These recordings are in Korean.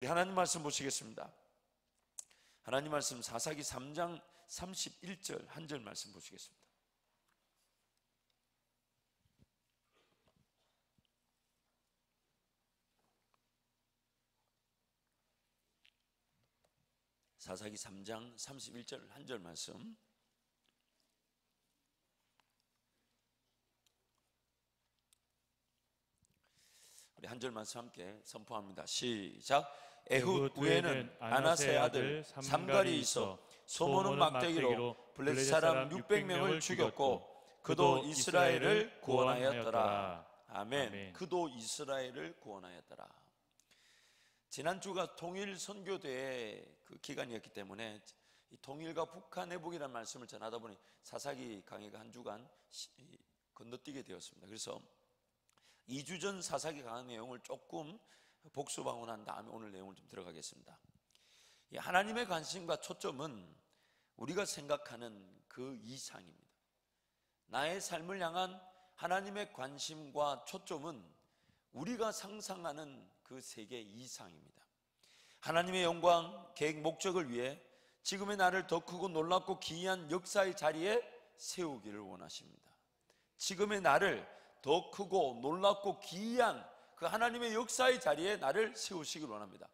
하나님 말씀 보시겠습니다. 하나님 말씀 사사기 3장 31절 한 절 말씀 보시겠습니다. 사사기 3장 31절 한 절 말씀. 우리 한 절 말씀 함께 선포합니다. 시작. 에훗 후에는 아나세 아들 삼갈이 있어 소모는 막대기로 블레셋 사람 600명을 죽였고 그도 이스라엘을 구원하였더라. 아멘. 그도 이스라엘을 구원하였더라. 지난주가 통일 선교대의 그 기간이었기 때문에 이 통일과 북한 회복이라는 말씀을 전하다 보니 사사기 강의가 한 주간 건너뛰게 되었습니다. 그래서 2주 전 사사기 강의 내용을 조금 복수 방문한 다음에 오늘 내용을 좀 들어가겠습니다. 하나님의 관심과 초점은 우리가 생각하는 그 이상입니다. 나의 삶을 향한 하나님의 관심과 초점은 우리가 상상하는 그 세계 이상입니다. 하나님의 영광, 계획, 목적을 위해 지금의 나를 더 크고 놀랍고 기이한 역사의 자리에 세우기를 원하십니다. 지금의 나를 더 크고 놀랍고 기이한 그 하나님의 역사의 자리에 나를 세우시길 원합니다.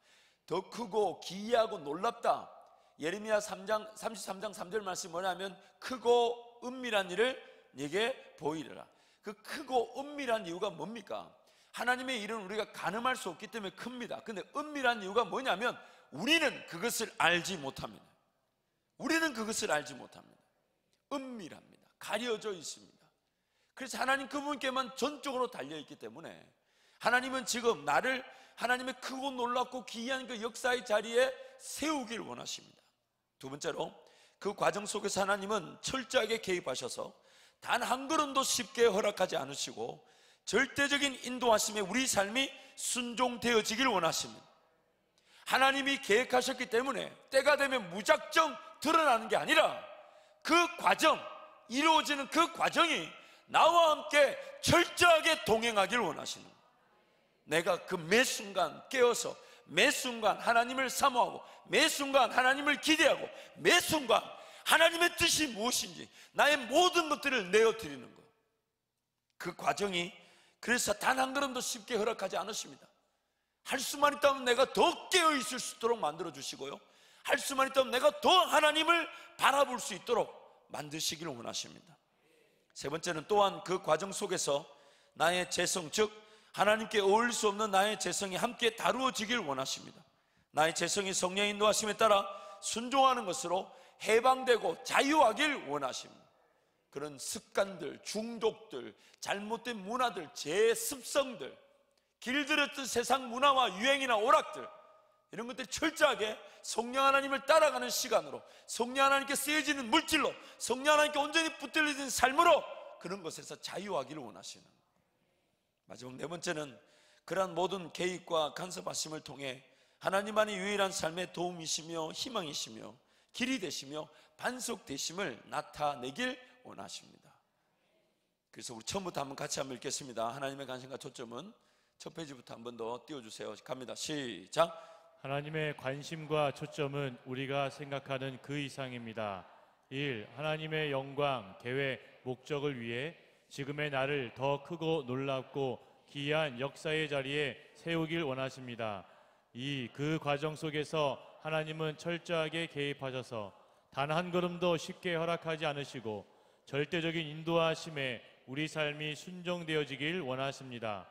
더 크고 기이하고 놀랍다. 예레미야 33장 3절 말씀이 뭐냐면 크고 은밀한 일을 네게 보이리라. 그 크고 은밀한 이유가 뭡니까? 하나님의 일은 우리가 가늠할 수 없기 때문에 큽니다. 근데 은밀한 이유가 뭐냐면 우리는 그것을 알지 못합니다. 우리는 그것을 알지 못합니다. 은밀합니다. 가려져 있습니다. 그래서 하나님 그분께만 전적으로 달려있기 때문에 하나님은 지금 나를 하나님의 크고 놀랍고 기이한 그 역사의 자리에 세우길 원하십니다. 두 번째로 그 과정 속에서 하나님은 철저하게 개입하셔서 단 한 걸음도 쉽게 허락하지 않으시고 절대적인 인도하심에 우리 삶이 순종되어지길 원하십니다. 하나님이 계획하셨기 때문에 때가 되면 무작정 드러나는 게 아니라 그 과정, 이루어지는 그 과정이 나와 함께 철저하게 동행하길 원하시는 거예요. 내가 그 매 순간 깨어서 매 순간 하나님을 사모하고 매 순간 하나님을 기대하고 매 순간 하나님의 뜻이 무엇인지 나의 모든 것들을 내어드리는 거예요. 그 과정이 그래서 단 한 걸음도 쉽게 허락하지 않으십니다. 할 수만 있다면 내가 더 깨어있을 수 있도록 만들어주시고요, 할 수만 있다면 내가 더 하나님을 바라볼 수 있도록 만드시기를 원하십니다. 세 번째는 또한 그 과정 속에서 나의 재성, 즉 하나님께 어울릴 수 없는 나의 재성이 함께 다루어지길 원하십니다. 나의 재성이 성령의 인도하심에 따라 순종하는 것으로 해방되고 자유하길 원하십니다. 그런 습관들, 중독들, 잘못된 문화들, 제습성들, 길들였던 세상 문화와 유행이나 오락들, 이런 것들이 철저하게 성령 하나님을 따라가는 시간으로, 성령 하나님께 쓰여지는 물질로, 성령 하나님께 온전히 붙들려진 삶으로 그런 것에서 자유하기를 원하시는. 마지막 네 번째는 그러한 모든 개입과 간섭하심을 통해 하나님만이 유일한 삶의 도움이시며 희망이시며 길이 되시며 반석 되심을 나타내길 원하십니다. 그래서 우리 처음부터 한번 같이 한번 읽겠습니다. 하나님의 관심과 초점은 첫 페이지부터 한 번 더 띄워주세요. 갑니다. 시작. 하나님의 관심과 초점은 우리가 생각하는 그 이상입니다. 1. 하나님의 영광, 계획, 목적을 위해 지금의 나를 더 크고 놀랍고 기이한 역사의 자리에 세우길 원하십니다. 2. 그 과정 속에서 하나님은 철저하게 개입하셔서 단 한 걸음도 쉽게 허락하지 않으시고 절대적인 인도하심에 우리 삶이 순종되어지길 원하십니다.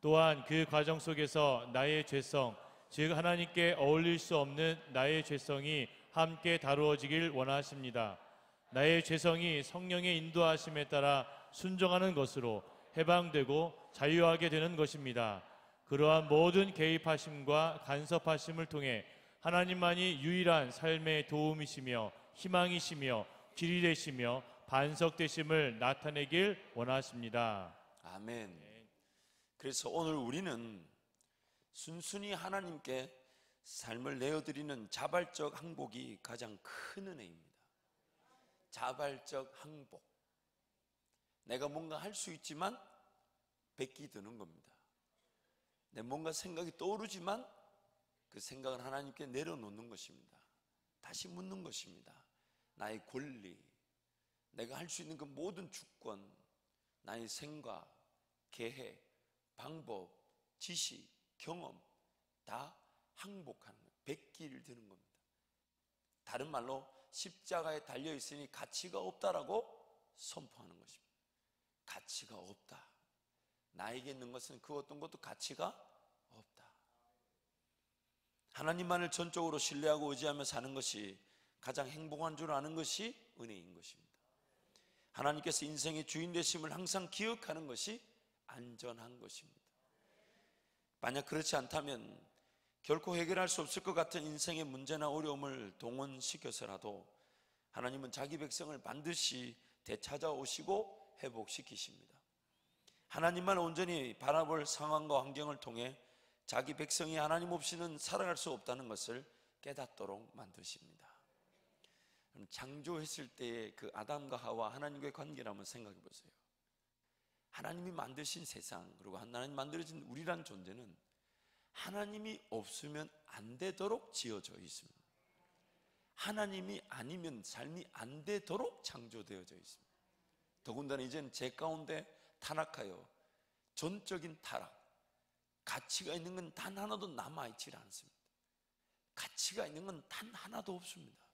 또한 그 과정 속에서 나의 죄성, 즉 하나님께 어울릴 수 없는 나의 죄성이 함께 다루어지길 원하십니다. 나의 죄성이 성령의 인도하심에 따라 순종하는 것으로 해방되고 자유하게 되는 것입니다. 그러한 모든 개입하심과 간섭하심을 통해 하나님만이 유일한 삶의 도움이시며 희망이시며 길이 되시며 반석 되심을 나타내길 원하십니다. 아멘. 그래서 오늘 우리는 순순히 하나님께 삶을 내어드리는 자발적 항복이 가장 큰 은혜입니다. 자발적 항복. 내가 뭔가 할 수 있지만 백기 드는 겁니다. 내 뭔가 생각이 떠오르지만 그 생각을 하나님께 내려놓는 것입니다. 다시 묻는 것입니다. 나의 권리, 내가 할 수 있는 그 모든 주권, 나의 생각, 계획, 방법, 지식, 경험 다 항복하는 거예요. 백기를 드는 겁니다. 다른 말로 십자가에 달려있으니 가치가 없다라고 선포하는 것입니다. 가치가 없다. 나에게 있는 것은 그 어떤 것도 가치가 없다. 하나님만을 전적으로 신뢰하고 의지하며 사는 것이 가장 행복한 줄 아는 것이 은혜인 것입니다. 하나님께서 인생의 주인 되심을 항상 기억하는 것이 안전한 것입니다. 만약 그렇지 않다면 결코 해결할 수 없을 것 같은 인생의 문제나 어려움을 동원시켜서라도 하나님은 자기 백성을 반드시 되찾아오시고 회복시키십니다. 하나님만 온전히 바라볼 상황과 환경을 통해 자기 백성이 하나님 없이는 살아갈 수 없다는 것을 깨닫도록 만드십니다. 창조했을 때의 그 아담과 하와 하나님과의 관계를 한번 생각해 보세요. 하나님이 만드신 세상, 그리고 하나님 만들어진 우리란 존재는 하나님이 없으면 안 되도록 지어져 있습니다. 하나님이 아니면 삶이 안 되도록 창조되어져 있습니다. 더군다나 이제는 제 가운데 타락하여 전적인 타락, 가치가 있는 건 단 하나도 남아있지 않습니다. 가치가 있는 건 단 하나도 없습니다.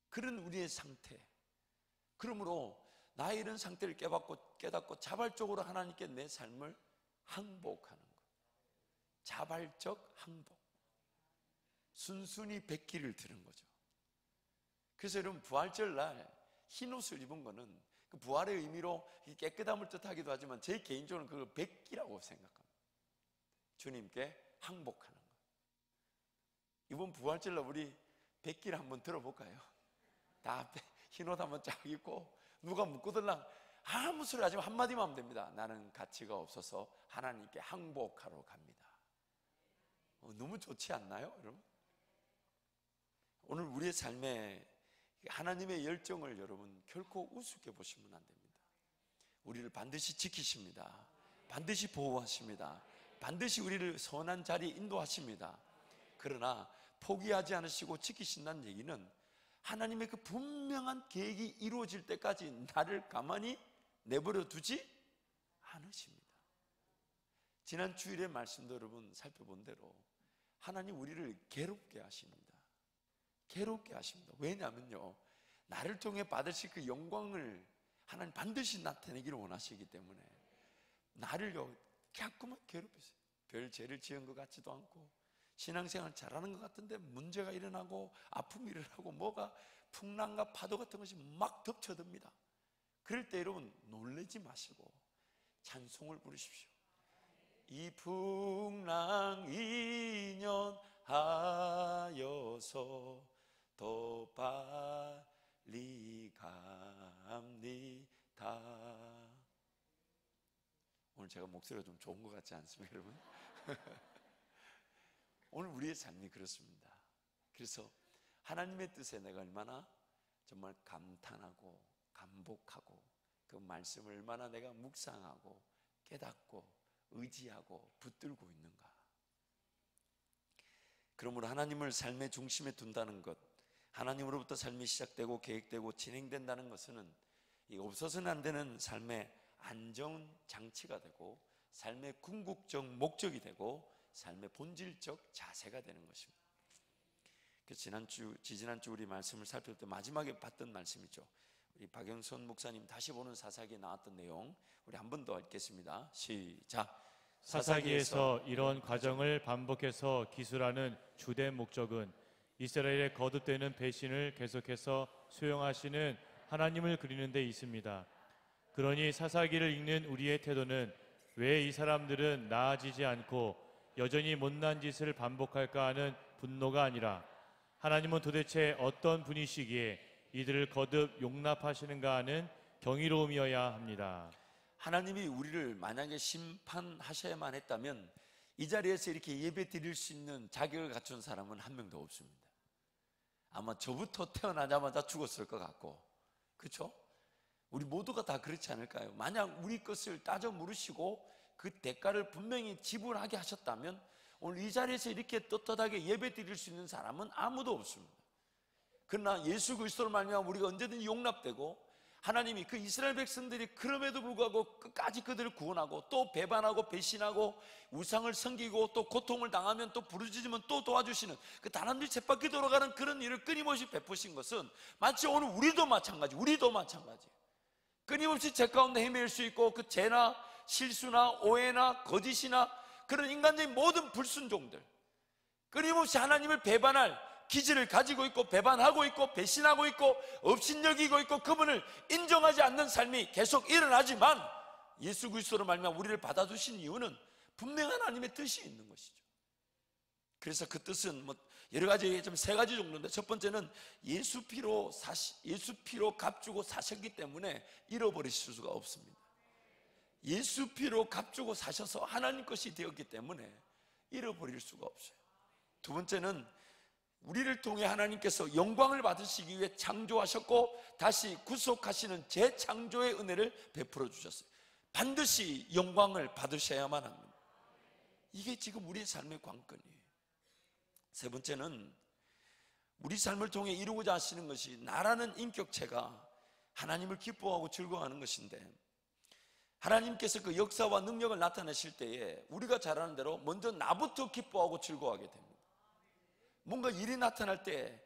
그런 우리의 상태, 그러므로 나의 이런 상태를 깨닫고 자발적으로 하나님께 내 삶을 항복하는 것, 자발적 항복, 순순히 백기를 드는 거죠. 그래서 여러분, 부활절 날 흰 옷을 입은 거는 그 부활의 의미로 깨끗함을 뜻하기도 하지만 제 개인적으로는 그걸 백기라고 생각합니다. 주님께 항복하는 것. 이번 부활절 날 우리 백기를 한번 들어볼까요? 다 흰 옷 한번 쫙 입고 누가 묻고들랑 아무 소리 하지 마, 한마디만 하면 됩니다. 나는 가치가 없어서 하나님께 항복하러 갑니다. 너무 좋지 않나요, 여러분? 오늘 우리의 삶에 하나님의 열정을 여러분 결코 우습게 보시면 안 됩니다. 우리를 반드시 지키십니다. 반드시 보호하십니다. 반드시 우리를 선한 자리에 인도하십니다. 그러나 포기하지 않으시고 지키신다는 얘기는 하나님의 그 분명한 계획이 이루어질 때까지 나를 가만히 내버려 두지 않으십니다. 지난 주일의 말씀도 여러분 살펴본 대로 하나님 우리를 괴롭게 하십니다. 괴롭게 하십니다. 왜냐하면요, 나를 통해 받으실 그 영광을 하나님 반드시 나타내기를 원하시기 때문에 나를요 자꾸만 괴롭히세요. 별 죄를 지은 것 같지도 않고 신앙생활 잘하는 것 같은데 문제가 일어나고 아픔이 일어나고 뭐가 풍랑과 파도 같은 것이 막 덮쳐듭니다. 그럴 때 여러분 놀라지 마시고 찬송을 부르십시오. 이 풍랑 인연하여서 더 빨리 갑니다. 오늘 제가 목소리가 좀 좋은 것 같지 않습니까, 여러분? 오늘 우리의 삶이 그렇습니다. 그래서 하나님의 뜻에 내가 얼마나 정말 감탄하고 감복하고 그 말씀을 얼마나 내가 묵상하고 깨닫고 의지하고 붙들고 있는가. 그러므로 하나님을 삶의 중심에 둔다는 것, 하나님으로부터 삶이 시작되고 계획되고 진행된다는 것은 없어서는 안 되는 삶의 안전 장치가 되고 삶의 궁극적 목적이 되고 삶의 본질적 자세가 되는 것입니다. 지지난주 우리 말씀을 살필 때 마지막에 봤던 말씀이죠. 우리 박영선 목사님 다시 보는 사사기에 나왔던 내용 우리 한 번 더 읽겠습니다. 시작. 사사기에서 이런 과정을 반복해서 기술하는 주된 목적은 이스라엘의 거듭되는 배신을 계속해서 수용하시는 하나님을 그리는 데 있습니다. 그러니 사사기를 읽는 우리의 태도는 왜 이 사람들은 나아지지 않고 여전히 못난 짓을 반복할까 하는 분노가 아니라 하나님은 도대체 어떤 분이시기에 이들을 거듭 용납하시는가 하는 경이로움이어야 합니다. 하나님이 우리를 만약에 심판하셔야만 했다면 이 자리에서 이렇게 예배 드릴 수 있는 자격을 갖춘 사람은 한 명도 없습니다. 아마 저부터 태어나자마자 죽었을 것 같고, 그렇죠? 우리 모두가 다 그렇지 않을까요? 만약 우리 것을 따져 물으시고 그 대가를 분명히 지불하게 하셨다면 오늘 이 자리에서 이렇게 떳떳하게 예배 드릴 수 있는 사람은 아무도 없습니다. 그러나 예수 그리스도로 말미암아 우리가 언제든지 용납되고, 하나님이 그 이스라엘 백성들이 그럼에도 불구하고 끝까지 그들을 구원하고 또 배반하고 배신하고 우상을 섬기고 또 고통을 당하면 또 부르짖으면 또 도와주시는 그 사람들이 쳇바퀴 돌아가는 그런 일을 끊임없이 베푸신 것은 마치 오늘 우리도 마찬가지, 끊임없이 죄 가운데 헤매일 수 있고, 그 죄나 실수나 오해나 거짓이나 그런 인간적인 모든 불순종들, 끊임없이 하나님을 배반할 기질을 가지고 있고, 배반하고 있고, 배신하고 있고, 업신여기고 있고, 그분을 인정하지 않는 삶이 계속 일어나지만, 예수 그리스도로 말미암아 우리를 받아주신 이유는 분명 하나님의 뜻이 있는 것이죠. 그래서 그 뜻은 뭐 여러 가지, 좀 세 가지 정도인데, 첫 번째는 예수 피로 값주고 사셨기 때문에 잃어버리실 수가 없습니다. 예수 피로 값주고 사셔서 하나님 것이 되었기 때문에 잃어버릴 수가 없어요. 두 번째는 우리를 통해 하나님께서 영광을 받으시기 위해 창조하셨고 다시 구속하시는 재창조의 은혜를 베풀어 주셨어요. 반드시 영광을 받으셔야만 합니다. 이게 지금 우리의 삶의 관건이에요. 세 번째는 우리 삶을 통해 이루고자 하시는 것이 나라는 인격체가 하나님을 기뻐하고 즐거워하는 것인데, 하나님께서 그 역사와 능력을 나타내실 때에 우리가 잘 아는 대로 먼저 나부터 기뻐하고 즐거워하게 됩니다. 뭔가 일이 나타날 때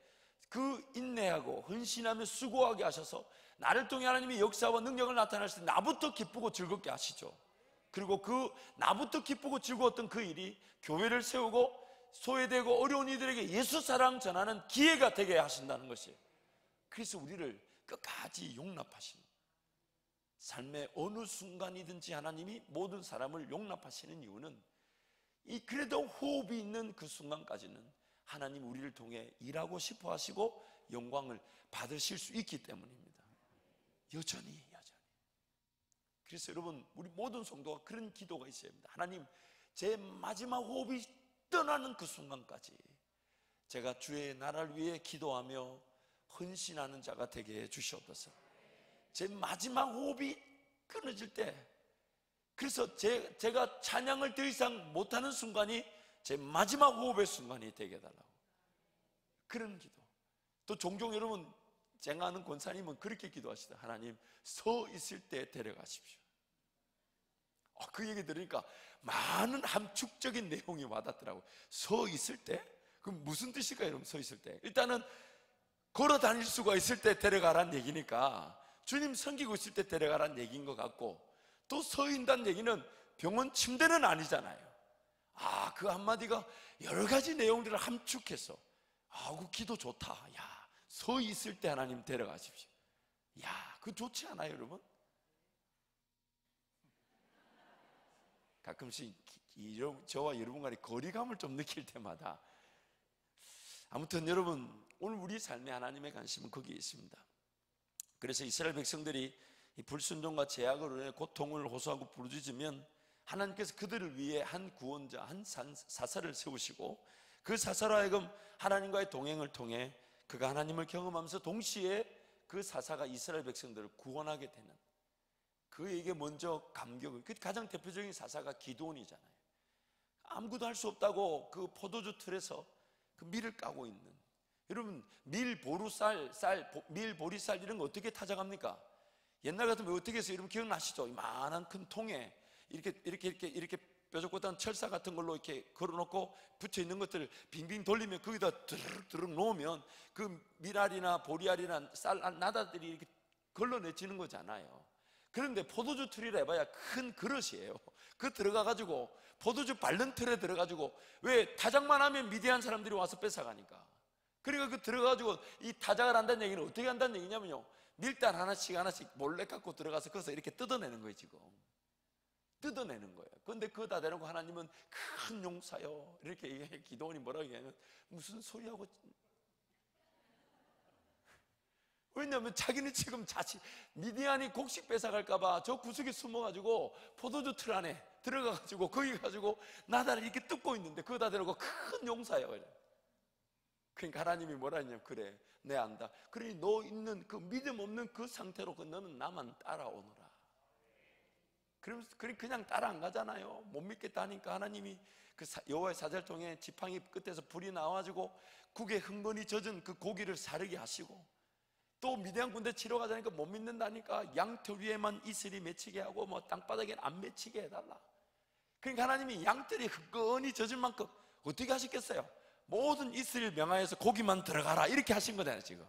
그 인내하고 헌신하며 수고하게 하셔서 나를 통해 하나님이 역사와 능력을 나타내실 때 나부터 기쁘고 즐겁게 하시죠. 그리고 그 나부터 기쁘고 즐거웠던 그 일이 교회를 세우고 소외되고 어려운 이들에게 예수 사랑 전하는 기회가 되게 하신다는 것이에요. 그래서 우리를 끝까지 용납하시는, 삶의 어느 순간이든지 하나님이 모든 사람을 용납하시는 이유는 이 그래도 호흡이 있는 그 순간까지는 하나님 우리를 통해 일하고 싶어 하시고 영광을 받으실 수 있기 때문입니다. 여전히. 그래서 여러분, 우리 모든 성도가 그런 기도가 있어야 합니다. 하나님, 제 마지막 호흡이 떠나는 그 순간까지 제가 주의 나라를 위해 기도하며 헌신하는 자가 되게 해 주시옵소서. 제 마지막 호흡이 끊어질 때, 그래서 제가 찬양을 더 이상 못하는 순간이 제 마지막 호흡의 순간이 되게 해달라고, 그런 기도. 또 종종 여러분, 제가 아는 권사님은 그렇게 기도하시다. 하나님, 서 있을 때 데려가십시오. 그 얘기 들으니까 많은 함축적인 내용이 와닿더라고요. 서 있을 때? 그럼 무슨 뜻일까요? 여러분, 서 있을 때 일단은 걸어 다닐 수가 있을 때 데려가라는 얘기니까 주님 섬기고 있을 때 데려가라는 얘기인 것 같고, 또 서 있다는 얘기는 병원 침대는 아니잖아요. 그 한마디가 여러 가지 내용들을 함축해서, 그 기도 좋다. 서 있을 때 하나님 데려가십시오. 그거 좋지 않아요, 여러분? 가끔씩 저와 여러분 간의 거리감을 좀 느낄 때마다, 아무튼 여러분, 오늘 우리 삶에 하나님의 관심은 거기에 있습니다. 그래서 이스라엘 백성들이 이 불순종과 죄악으로 인해 고통을 호소하고 부르짖으면 하나님께서 그들을 위해 한 구원자, 한 사사를 세우시고, 그 사사로 하여금 하나님과의 동행을 통해 그가 하나님을 경험하면서 동시에 그 사사가 이스라엘 백성들을 구원하게 되는, 그에게 먼저 감격을, 그 가장 대표적인 사사가 기드온이잖아요. 아무것도 할 수 없다고 그 포도주 틀에서 그 밀을 까고 있는, 여러분, 밀보리쌀 이런 거 어떻게 타작합니까? 옛날 같으면 어떻게 해서, 여러분 기억나시죠? 이만한 큰 통에 이렇게 뾰족한 철사 같은 걸로 이렇게 걸어놓고 붙여 있는 것들을 빙빙 돌리면 거기다 드르륵 놓으면 그 밀알이나 보리알이나 쌀 나다들이 이렇게 걸러내지는 거잖아요. 그런데 포도주 틀이라 해봐야 큰 그릇이에요. 그 들어가가지고 포도주 밟는 틀에 들어가지고, 왜 타작만 하면 미디안 사람들이 와서 뺏어가니까. 그러니까 그 들어가가지고 이 타작을 한다는 얘기는 어떻게 한다는 얘기냐면요, 밀단 하나씩 몰래 갖고 들어가서 거기서 이렇게 뜯어내는 거예요. 지금 뜯어내는 거예요. 그런데 그거 다 대놓고 하나님은 큰 용사요 이렇게 얘기해. 기도원이 뭐라고 얘기하면 무슨 소리하고, 왜냐하면 자기는 지금 미디안이 곡식 뺏어갈까봐 저 구석에 숨어가지고 포도주 틀 안에 들어가가지고 거기 가지고 나다를 이렇게 뜯고 있는데, 그거 다 대놓고 큰 용사요. 그러니까 하나님이 뭐라 했냐면, 그래, 내 안다. 그러니 너 있는 그 믿음 없는 그 상태로 너는 나만 따라오너라. 그러면서 그냥 따라 안 가잖아요. 못 믿겠다 하니까 하나님이 여호와의 사절통에 지팡이 끝에서 불이 나와가지고 국에 흥건히 젖은 그 고기를 사르게 하시고, 또 미디안 군대 치러 가자니까 못 믿는다니까 양털 위에만 이슬이 맺히게 하고 뭐 땅바닥에 안 맺히게 해달라. 그러니까 하나님이 양털이 흥건히 젖을 만큼 어떻게 하셨겠어요? 모든 이슬을 명하여서 고기만 들어가라 이렇게 하신 거잖아요 지금.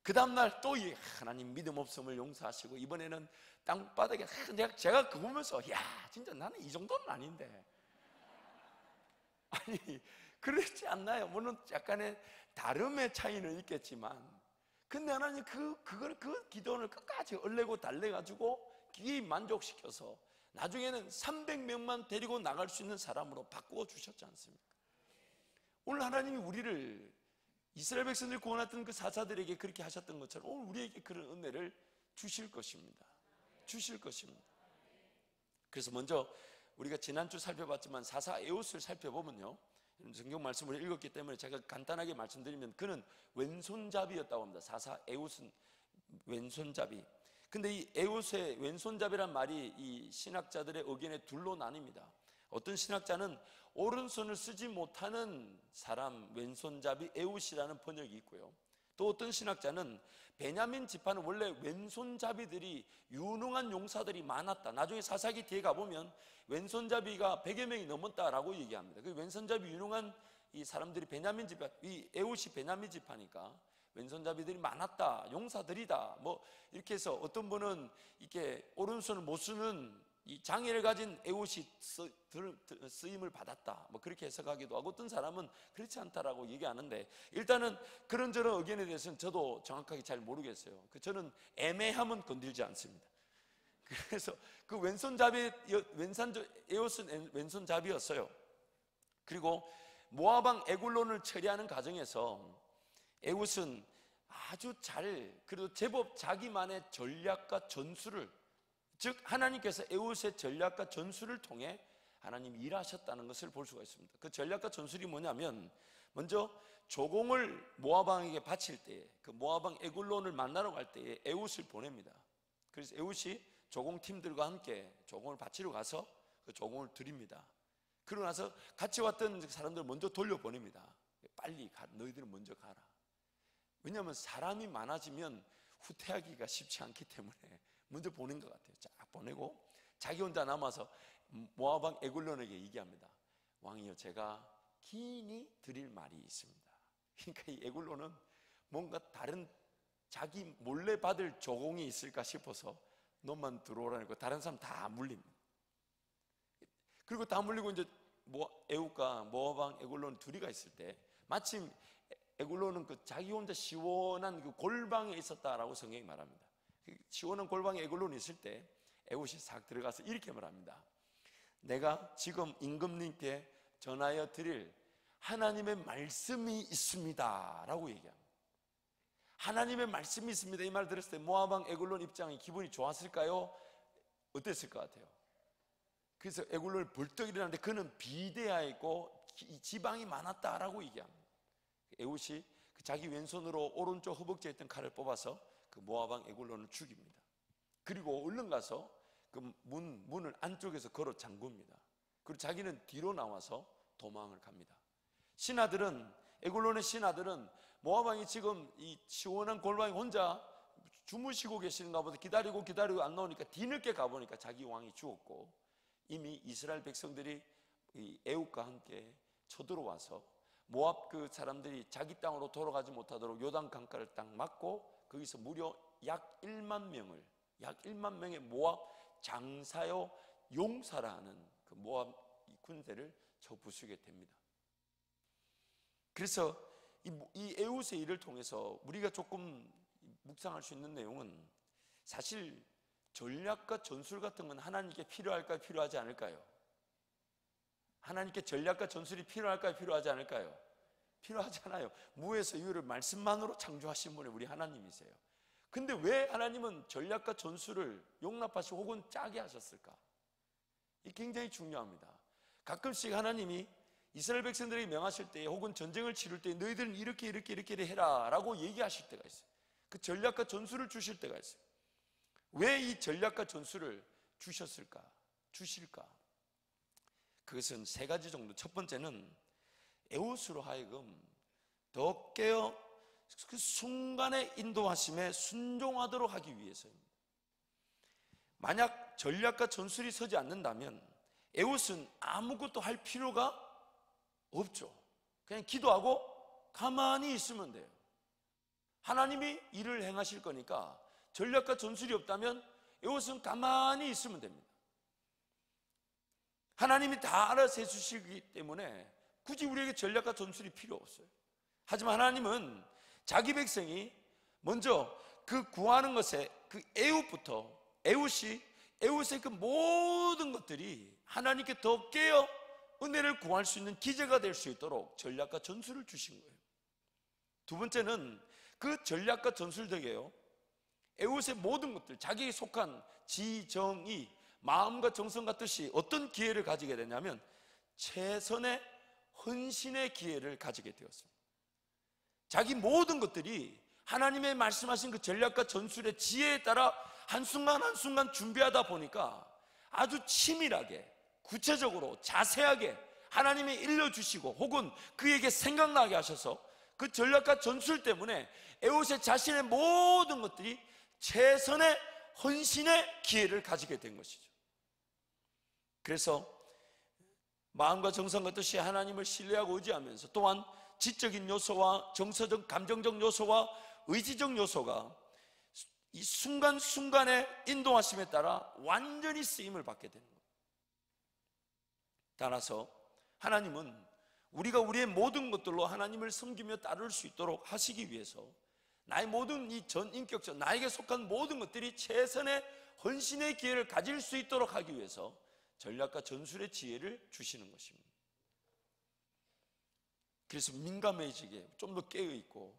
그 다음날 또 이 하나님 믿음 없음을 용서하시고, 이번에는 땅바닥에 제가 그거 보면서 야 진짜 나는 이 정도는 아닌데, 아니 그렇지 않나요? 물론 약간의 다름의 차이는 있겠지만, 근데 하나님 그 기도원을 끝까지 얼레고 달래가지고 기이 만족시켜서 나중에는 300명만 데리고 나갈 수 있는 사람으로 바꾸어 주셨지 않습니까? 오늘 하나님이 우리를 이스라엘 백성들 구원했던 그 사사들에게 그렇게 하셨던 것처럼 오늘 우리에게 그런 은혜를 주실 것입니다. 주실 것입니다. 그래서 먼저 우리가 지난주 살펴봤지만 사사 에웃을 살펴보면요, 성경 말씀을 읽었기 때문에 제가 간단하게 말씀드리면 그는 왼손잡이였다고 합니다. 사사 에웃은 왼손잡이. 근데 이 에웃의 왼손잡이란 말이 이 신학자들의 의견에 둘로 나뉩니다. 어떤 신학자는 오른손을 쓰지 못하는 사람 왼손잡이 에웃이라는 번역이 있고요, 또 어떤 신학자는 베냐민 지파는 원래 왼손잡이들이 유능한 용사들이 많았다, 나중에 사사기 뒤에 가보면 왼손잡이가 100여 명이 넘었다라고 얘기합니다. 그 왼손잡이 유능한 이 사람들이 베냐민 지파, 이 에웃이 베냐민 지파니까 왼손잡이들이 많았다, 용사들이다, 뭐 이렇게 해서 어떤 분은 이렇게 오른손을 못 쓰는 이 장애를 가진 에웃이 쓰임을 받았다, 뭐 그렇게 해석하기도 하고, 어떤 사람은 그렇지 않다라고 얘기하는데, 일단은 그런저런 의견에 대해서는 저도 정확하게 잘 모르겠어요. 저는 애매함은 건들지 않습니다. 그래서 그 에웃은 왼손잡이였어요. 그리고 모압왕 에굴론을 처리하는 과정에서 에웃은 아주 그래도 제법 자기만의 전략과 전술을, 즉 하나님께서 에웃의 전략과 전술을 통해 하나님이 일하셨다는 것을 볼 수가 있습니다. 그 전략과 전술이 뭐냐면, 먼저 조공을 모압왕에게 바칠 때에, 그 모압왕 에굴론을 만나러 갈 때에 에웃을 보냅니다. 그래서 에웃이 조공팀들과 함께 조공을 바치러 가서 그 조공을 드립니다. 그러고 나서 같이 왔던 사람들 먼저 돌려보냅니다. 빨리 가, 너희들은 먼저 가라. 왜냐하면 사람이 많아지면 후퇴하기가 쉽지 않기 때문에 먼저 보낸 것 같아요. 쫙 보내고 자기 혼자 남아서 모압왕 에굴론에게 얘기합니다. 왕이여, 제가 긴히 드릴 말이 있습니다. 그러니까 이 에굴론은 뭔가 다른 자기 몰래 받을 조공이 있을까 싶어서 너만 들어오라니까 다른 사람 다 물립니다. 그리고 다 물리고 이제 에웃과 모압왕 에굴론 둘이가 있을 때, 마침 에굴론은 그 자기 혼자 시원한 그 골방에 있었다라고 성경이 말합니다. 시원한 골방에 에굴론이 있을 때 에웃이 싹 들어가서 이렇게 말합니다. 내가 지금 임금님께 전하여 드릴 하나님의 말씀이 있습니다 라고 얘기합니다. 하나님의 말씀이 있습니다, 이 말 들었을 때 모압왕 에굴론 입장이 기분이 좋았을까요? 어땠을 것 같아요? 그래서 에굴론이 벌떡 일어났는데 그는 비대하였고 지방이 많았다라고 얘기합니다. 에웃이 자기 왼손으로 오른쪽 허벅지에 있던 칼을 뽑아서 그 모압왕 에굴론을 죽입니다. 그리고 얼른 가서 그 문을 안쪽에서 걸어 잠굽니다. 그리고 자기는 뒤로 나와서 도망을 갑니다. 에굴론의 신하들은 모압왕이 지금 이 시원한 골방에 혼자 주무시고 계시는가 보다 기다리고 안 나오니까 뒤늦게 가보니까 자기 왕이 죽었고, 이미 이스라엘 백성들이 이 에웃과 함께 쳐들어와서 모압 그 사람들이 자기 땅으로 돌아가지 못하도록 요단 강가를 딱 막고 거기서 무려 약 1만 명의 모압 장사요 용사라는 그 모압 군대를 쳐 부수게 됩니다. 그래서 이 에웃의 일을 통해서 우리가 조금 묵상할 수 있는 내용은, 사실 전략과 전술 같은 건 하나님께 필요할까요? 필요하지 않을까요? 하나님께 전략과 전술이 필요할까요? 필요하지 않을까요? 필요하잖아요. 무에서 유를 말씀만으로 창조하신 분이 우리 하나님이세요. 근데 왜 하나님은 전략과 전술을 용납하시고 혹은 짜게 하셨을까? 이게 굉장히 중요합니다. 가끔씩 하나님이 이스라엘 백성들에게 명하실 때 혹은 전쟁을 치를 때 너희들은 이렇게 해라 라고 얘기하실 때가 있어요. 그 전략과 전술을 주실 때가 있어요. 왜 이 전략과 전술을 주실까? 그것은 세 가지 정도. 첫 번째는 에웃으로 하여금 더 깨어 그 순간의 인도하심에 순종하도록 하기 위해서입니다. 만약 전략과 전술이 서지 않는다면 에웃은 아무것도 할 필요가 없죠. 그냥 기도하고 가만히 있으면 돼요. 하나님이 일을 행하실 거니까 전략과 전술이 없다면 에웃은 가만히 있으면 됩니다. 하나님이 다 알아서 해주시기 때문에 굳이 우리에게 전략과 전술이 필요 없어요. 하지만 하나님은 자기 백성이 먼저 그 구하는 것에 그 에웃의 그 모든 것들이 하나님께 더 깨어 은혜를 구할 수 있는 기제가 될 수 있도록 전략과 전술을 주신 거예요. 두 번째는 그 전략과 전술 덕에요, 에웃의 모든 것들, 자기에 속한 지정의, 마음과 정성과 뜻이 어떤 기회를 가지게 되냐면 최선의 헌신의 기회를 가지게 되었습니다. 자기 모든 것들이 하나님의 말씀하신 그 전략과 전술의 지혜에 따라 한순간 한순간 준비하다 보니까 아주 치밀하게, 구체적으로, 자세하게 하나님이 일러주시고 혹은 그에게 생각나게 하셔서 그 전략과 전술 때문에 에웃의 자신의 모든 것들이 최선의 헌신의 기회를 가지게 된 것이죠. 그래서 마음과 정성과 뜻이 하나님을 신뢰하고 의지하면서 또한 지적인 요소와 정서적, 감정적 요소와 의지적 요소가 이 순간순간의 인도하심에 따라 완전히 쓰임을 받게 되는 겁니다. 따라서 하나님은 우리가 우리의 모든 것들로 하나님을 섬기며 따를 수 있도록 하시기 위해서 나의 모든 이 전인격적, 나에게 속한 모든 것들이 최선의 헌신의 기회를 가질 수 있도록 하기 위해서 전략과 전술의 지혜를 주시는 것입니다. 그래서 민감해지게 좀 더 깨어있고,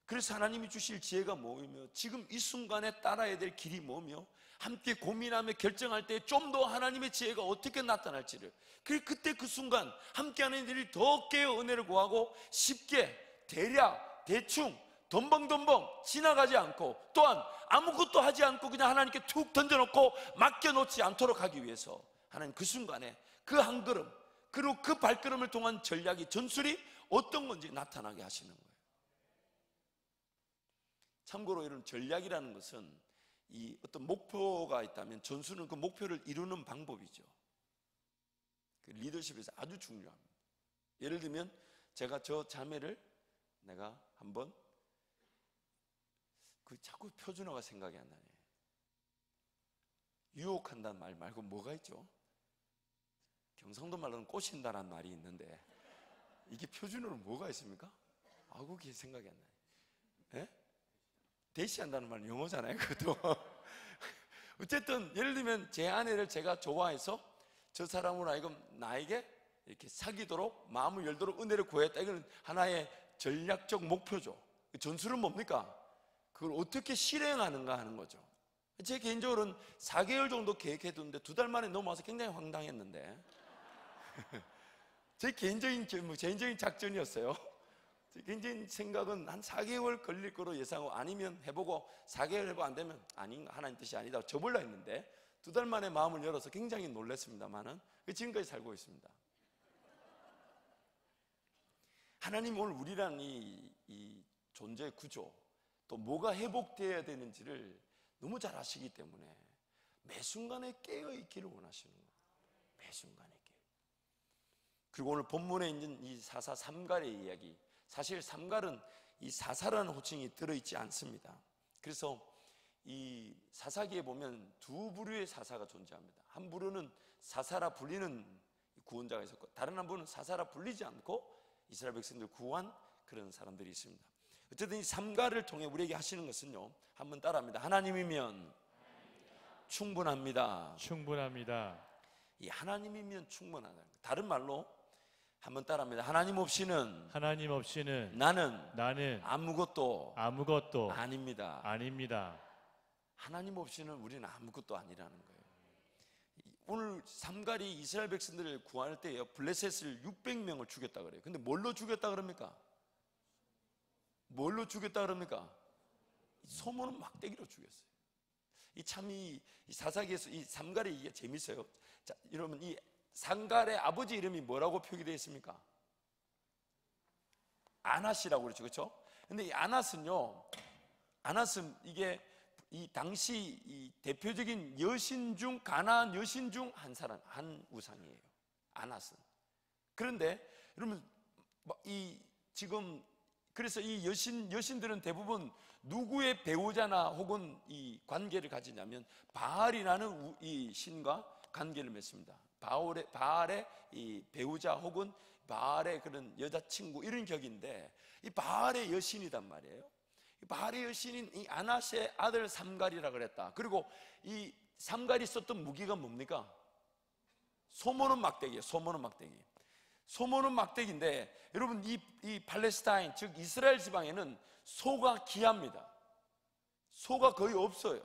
그래서 하나님이 주실 지혜가 뭐며 지금 이 순간에 따라야 될 길이 뭐며 함께 고민하며 결정할 때 좀 더 하나님의 지혜가 어떻게 나타날지를, 그때 그 순간 함께하는 이들이 더 깨어 은혜를 구하고 쉽게 대략 대충 덤벙덤벙 지나가지 않고 또한 아무것도 하지 않고 그냥 하나님께 툭 던져놓고 맡겨놓지 않도록 하기 위해서 하나님 그 순간에 그 한 걸음 그리고 그 발걸음을 통한 전략이, 전술이 어떤 건지 나타나게 하시는 거예요. 참고로 이런 전략이라는 것은 이 어떤 목표가 있다면 전술은 그 목표를 이루는 방법이죠. 그 리더십에서 아주 중요합니다. 예를 들면 제가 저 자매를 내가 한번 자꾸 표준어가 생각이 안 나네. 유혹한다는 말 말고 뭐가 있죠? 경상도 말로는 꼬신다는 말이 있는데 이게 표준어로 뭐가 있습니까? 아구 그게 생각이 안 나요. 예? 대시한다는 말은 영어잖아요, 그것도. 어쨌든 예를 들면 제 아내를 제가 좋아해서 저 사람으로 하여금 나에게 이렇게 사귀도록 마음을 열도록 은혜를 구했다. 이건 하나의 전략적 목표죠. 전술은 뭡니까? 그걸 어떻게 실행하는가 하는 거죠. 제 개인적으로는 4개월 정도 계획해두는데 2달 만에 넘어와서 굉장히 황당했는데 제 개인적인 작전이었어요. 제 개인적인 생각은 한 4개월 걸릴 거로 예상하고, 아니면 해보고 4개월 해보고 안 되면 하나님 뜻이 아니다 접을라 했는데 2달 만에 마음을 열어서 굉장히 놀랐습니다만은 지금까지 살고 있습니다. 하나님 오늘 우리란 이 존재 구조, 또 뭐가 회복되어야 되는지를 너무 잘 아시기 때문에 매 순간에 깨어있기를 원하시는 거예요. 매 순간에 깨어. 그리고 오늘 본문에 있는 이 사사 삼갈의 이야기, 사실 삼갈은 이 사사라는 호칭이 들어있지 않습니다. 그래서 이 사사기에 보면 두 부류의 사사가 존재합니다. 한 부류는 사사라 불리는 구원자가 있었고, 다른 한 부류는 사사라 불리지 않고 이스라엘 백성들 구한 그런 사람들이 있습니다. 어쨌든 이 삼갈을 통해 우리에게 하시는 것은요, 한번 따라합니다. 하나님이면 충분합니다. 충분합니다. 이 하나님이면 충분하다. 다른 말로 한번 따라합니다. 하나님 없이는 나는 아무것도 아닙니다. 하나님 없이는 우리는 아무것도 아니라는 거예요. 오늘 삼갈이 이스라엘 백성들을 구할 때요, 블레셋을 600명을 죽였다 그래요. 근데 뭘로 죽였다 그럽니까? 소모는 막대기로 죽였어요. 이 사사기에서 이 삼갈이 이게 재밌어요. 자, 여러분 이 상갈의 아버지 이름이 뭐라고 표기되어 있습니까? 아낫이라고 그러죠. 그렇죠? 근데 이 아낫은 이게 이 당시 이 대표적인 여신 중, 가나안 여신 중 한 사람, 한 우상이에요. 아낫은. 그런데 여러분, 그래서 이 여신들은 대부분 누구의 배우자나 혹은 이 관계를 가지냐면 바알이라는 이 신과 관계를 맺습니다. 바알의 이 배우자 혹은 바알의 그런 여자친구, 이런 격인데, 이 바알의 여신이단 말이에요. 바알의 여신인 이 아낫의 아들 삼갈이라 그랬다. 그리고 이 삼갈이 썼던 무기가 뭡니까? 소모는 막대기예요. 소모는 막대기. 소모는 막대기인데, 여러분, 이 팔레스타인, 즉 이스라엘 지방에는 소가 귀합니다. 소가 거의 없어요.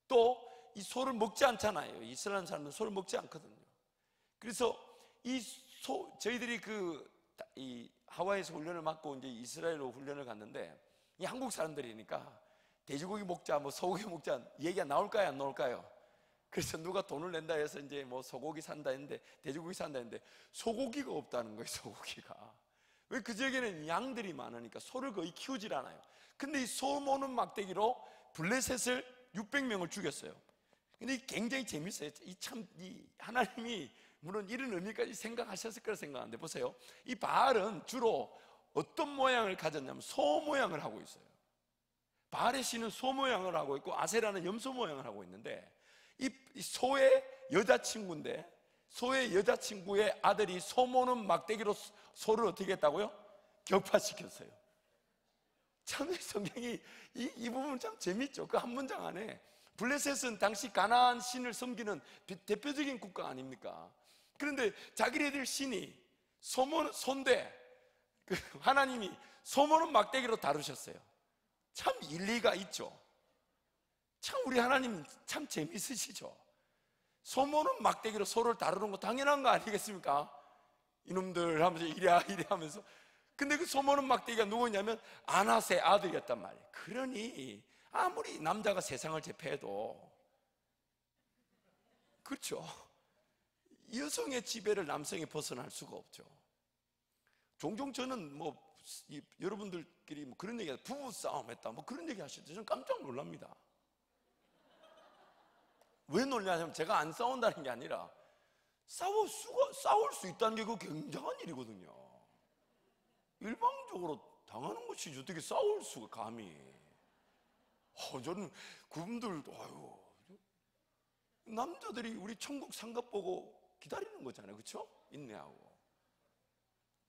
또 이 소를 먹지 않잖아요. 이스라엘 사람은 소를 먹지 않거든요. 그래서 저희들이 이 하와이에서 훈련을 받고 이제 이스라엘로 훈련을 갔는데, 이 한국 사람들이니까 돼지고기 먹자, 뭐 소고기 먹자 얘기가 나올까요, 안 나올까요? 그래서 누가 돈을 낸다 해서 이제 뭐 소고기 산다 했는데, 돼지고기 산다 했는데 소고기가 없다는 거예요. 소고기가. 왜? 그 지역에는 양들이 많으니까 소를 거의 키우질 않아요. 근데 이 소 모는 막대기로 블레셋을 600명을 죽였어요. 근데 굉장히 재밌어요. 이 하나님이 물론 이런 의미까지 생각하셨을 거라 생각하는데, 보세요. 이 바알은 주로 어떤 모양을 가졌냐면 소 모양을 하고 있어요. 바알의 신은 소 모양을 하고 있고, 아세라는 염소 모양을 하고 있는데, 이 소의 여자친구인데, 소의 여자친구의 아들이 소 모는 막대기로 소를 어떻게 했다고요? 격파시켰어요. 참 성경이 이 부분 참 재밌죠. 그 한 문장 안에 블레셋은 당시 가나안 신을 섬기는 대표적인 국가 아닙니까? 그런데 자기네들 신이 소인데 하나님이 소모는 막대기로 다루셨어요. 참 일리가 있죠. 참 우리 하나님 참 재밌으시죠. 소모는 막대기로 소를 다루는 거 당연한 거 아니겠습니까? 이놈들 하면서 이래 하면서. 근데 그 소모는 막대기가 누구냐면 아낫의 아들이었단 말이에요. 그러니 아무리 남자가 세상을 제패해도, 그렇죠, 여성의 지배를 남성이 벗어날 수가 없죠. 종종 저는 여러분들끼리 그런 얘기, 부부싸움 했다 그런 얘기 하실 때 저는 깜짝 놀랍니다. 왜 놀냐면 제가 안 싸운다는 게 아니라 싸울 수 있다는 게 그거 굉장한 일이거든요. 일방적으로 당하는 것이 어떻게 싸울 수가 감히. 저는 그분들도 남자들이 우리 천국 상급 보고 기다리는 거잖아요. 그렇죠? 인내하고.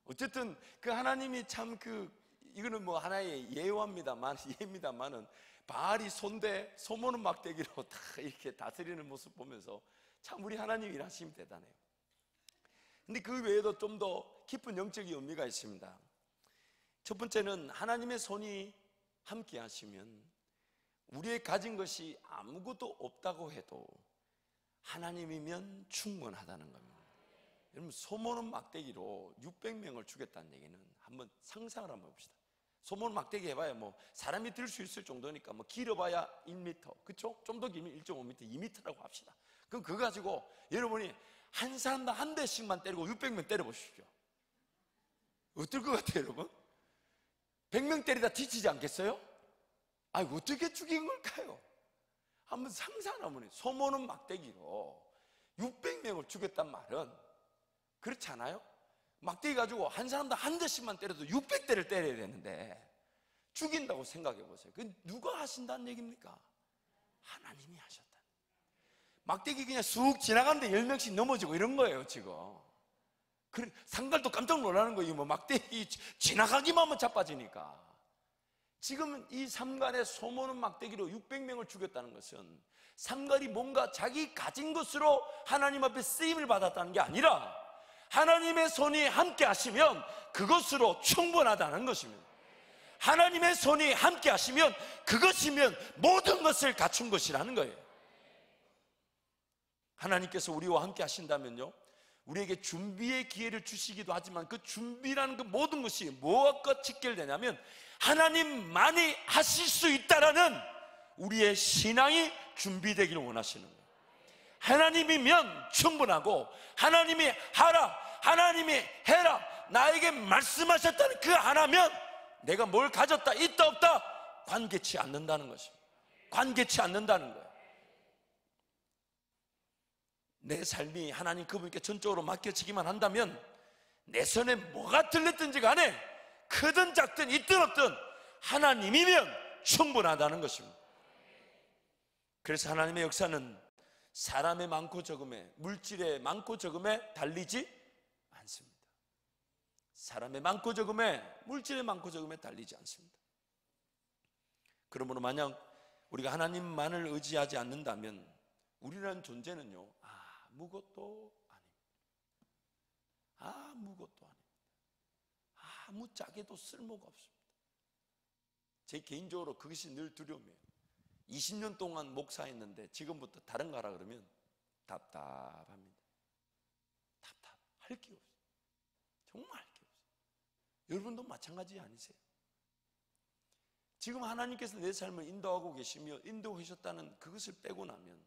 어쨌든 그 하나님이 참 이거는 뭐 하나의 예입니다만은 바알이 손대 소모는 막대기로 다 이렇게 다스리는 모습 보면서 참 우리 하나님 일하심이 대단해요. 근데 그 외에도 좀 더 깊은 영적인 의미가 있습니다. 첫 번째는 하나님의 손이 함께 하시면 우리의 가진 것이 아무것도 없다고 해도 하나님이면 충분하다는 겁니다. 여러분, 소모는 막대기로 600명을 죽였다는 얘기는 한번 상상을 한번 해봅시다. 소모는 막대기 해봐야 사람이 들 수 있을 정도니까 길어봐야 1m, 그렇죠? 좀 더 길면 1.5m, 2m라고 합시다. 그럼 그거 가지고 여러분이 한 사람당 한 대씩만 때리고 600명 때려보십시오. 어떨 것 같아요, 여러분? 100명 때리다 지치지 않겠어요? 어떻게 죽인 걸까요? 한번 상상하면 소모는 막대기로 600명을 죽였단 말은, 그렇지 않아요? 막대기 가지고 한 사람당 한 대씩만 때려도 600대를 때려야 되는데 죽인다고 생각해 보세요. 그 누가 하신다는 얘기입니까? 하나님이 하셨다. 막대기 그냥 쑥 지나가는데 10명씩 넘어지고 이런 거예요 지금. 상갈도 깜짝 놀라는 거예요. 막대기 지나가기만 하면 자빠지니까. 지금 이 삼갈의 소모는 막대기로 600명을 죽였다는 것은 삼갈이 뭔가 자기 가진 것으로 하나님 앞에 쓰임을 받았다는 게 아니라 하나님의 손이 함께 하시면 그것으로 충분하다는 것입니다. 하나님의 손이 함께 하시면 그것이면 모든 것을 갖춘 것이라는 거예요. 하나님께서 우리와 함께 하신다면요, 우리에게 준비의 기회를 주시기도 하지만 그 준비라는 그 모든 것이 무엇과 직결되냐면 하나님만이 하실 수 있다라는 우리의 신앙이 준비되기를 원하시는 거예요. 하나님이면 충분하고, 하나님이 하라, 하나님이 해라, 나에게 말씀하셨다는 그 하나면 내가 뭘 가졌다, 있다, 없다 관계치 않는다는 것입니다. 관계치 않는다는 거예요. 내 삶이 하나님 그분께 전적으로 맡겨지기만 한다면 내 손에 뭐가 들렸든지 간에 크든 작든 있든 없든 하나님이면 충분하다는 것입니다. 그래서 하나님의 역사는 사람의 많고 적음에, 물질의 많고 적음에 달리지 않습니다. 사람의 많고 적음에, 물질의 많고 적음에 달리지 않습니다. 그러므로 만약 우리가 하나님만을 의지하지 않는다면 우리라는 존재는요, 아무것도 아닙니다. 아무것도 아닙니다. 아무짝에도 쓸모가 없습니다. 제 개인적으로 그것이 늘 두려움이에요. 20년 동안 목사했는데 지금부터 다른 거 하라 그러면 답답합니다. 답답할 게 없어요. 정말 할 게 없어요. 여러분도 마찬가지 아니세요? 지금 하나님께서 내 삶을 인도하고 계시며 인도하셨다는 그것을 빼고 나면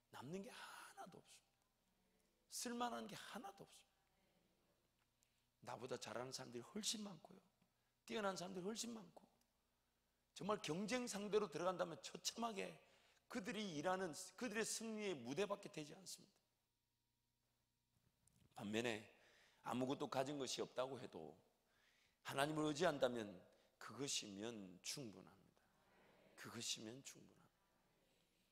남는 게 하나도 없습니다. 쓸만한 게 하나도 없습니다. 나보다 잘하는 사람들이 훨씬 많고요, 뛰어난 사람들이 훨씬 많고, 정말 경쟁 상대로 들어간다면 처참하게 그들이 일하는 그들의 승리의 무대밖에 되지 않습니다. 반면에 아무것도 가진 것이 없다고 해도 하나님을 의지한다면 그것이면 충분합니다. 그것이면 충분합니다.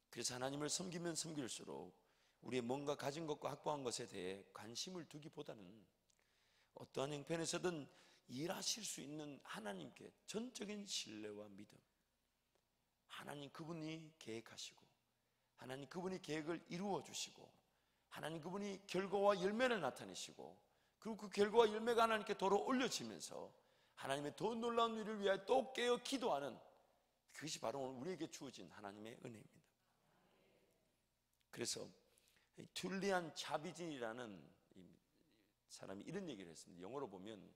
그래서 하나님을 섬기면 섬길수록 우리의 뭔가 가진 것과 확보한 것에 대해 관심을 두기보다는 어떠한 형편에서든 일하실 수 있는 하나님께 전적인 신뢰와 믿음, 하나님 그분이 계획하시고, 하나님 그분이 계획을 이루어 주시고, 하나님 그분이 결과와 열매를 나타내시고, 그리고 그 결과와 열매가 하나님께 도로 올려지면서 하나님의 더 놀라운 일을 위하여 또 깨어 기도하는, 그것이 바로 오늘 우리에게 주어진 하나님의 은혜입니다. 그래서 툴리안 차비진이라는 사람이 이런 얘기를 했습니다. 영어로 보면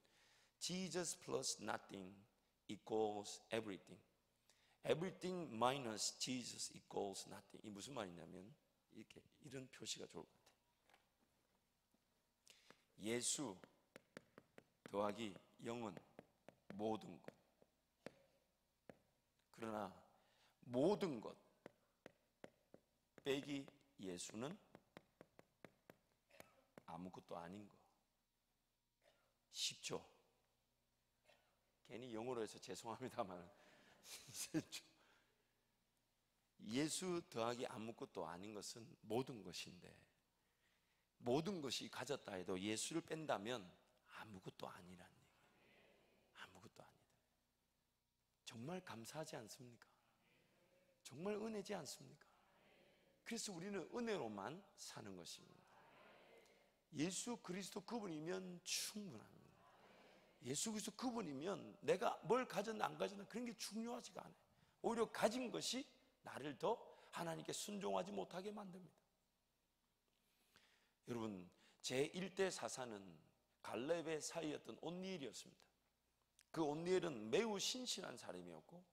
Jesus plus nothing equals everything. Everything minus Jesus equals nothing. 이 무슨 말이냐면 이런 표시가 좋을 것 같아요. 예수 더하기 영은 모든 것. 그러나 모든 것 빼기 예수는 아무것도 아닌 거. 쉽죠? 괜히 영어로 해서 죄송합니다만 예수 더하기 아무것도 아닌 것은 모든 것인데, 모든 것이 가졌다 해도 예수를 뺀다면 아무것도 아니라는 얘기예요. 아무것도 아니다. 정말 감사하지 않습니까? 정말 은혜지 않습니까? 그래서 우리는 은혜로만 사는 것입니다. 예수 그리스도 그분이면 충분합니다. 예수 그리스도 그분이면 내가 뭘 가졌나 안 가졌나 그런 게 중요하지가 않아요. 오히려 가진 것이 나를 더 하나님께 순종하지 못하게 만듭니다. 여러분, 제1대 사사는 갈렙의 사이였던 온니엘이었습니다. 그 온니엘은 매우 신실한 사람이었고,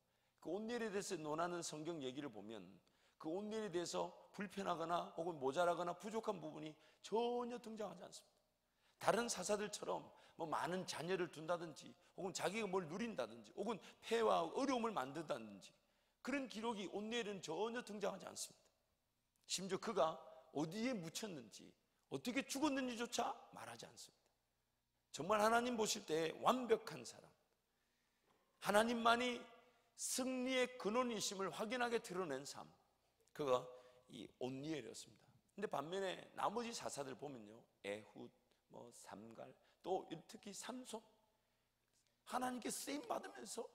그 온니엘에 대해서 논하는 성경 얘기를 보면 그 온니엘에 대해서 불편하거나 혹은 모자라거나 부족한 부분이 전혀 등장하지 않습니다. 다른 사사들처럼 뭐 많은 자녀를 둔다든지 혹은 자기가 뭘 누린다든지 혹은 폐와 어려움을 만든다든지 그런 기록이 온니엘은 전혀 등장하지 않습니다. 심지어 그가 어디에 묻혔는지 어떻게 죽었는지조차 말하지 않습니다. 정말 하나님 보실 때 완벽한 사람, 하나님만이 승리의 근원이심을 확연하게 드러낸 삶, 그가 이 온니엘이었습니다. 근데 반면에 나머지 사사들 보면요, 에훗, 삼갈, 또 특히 삼손, 하나님께 쓰임 받으면서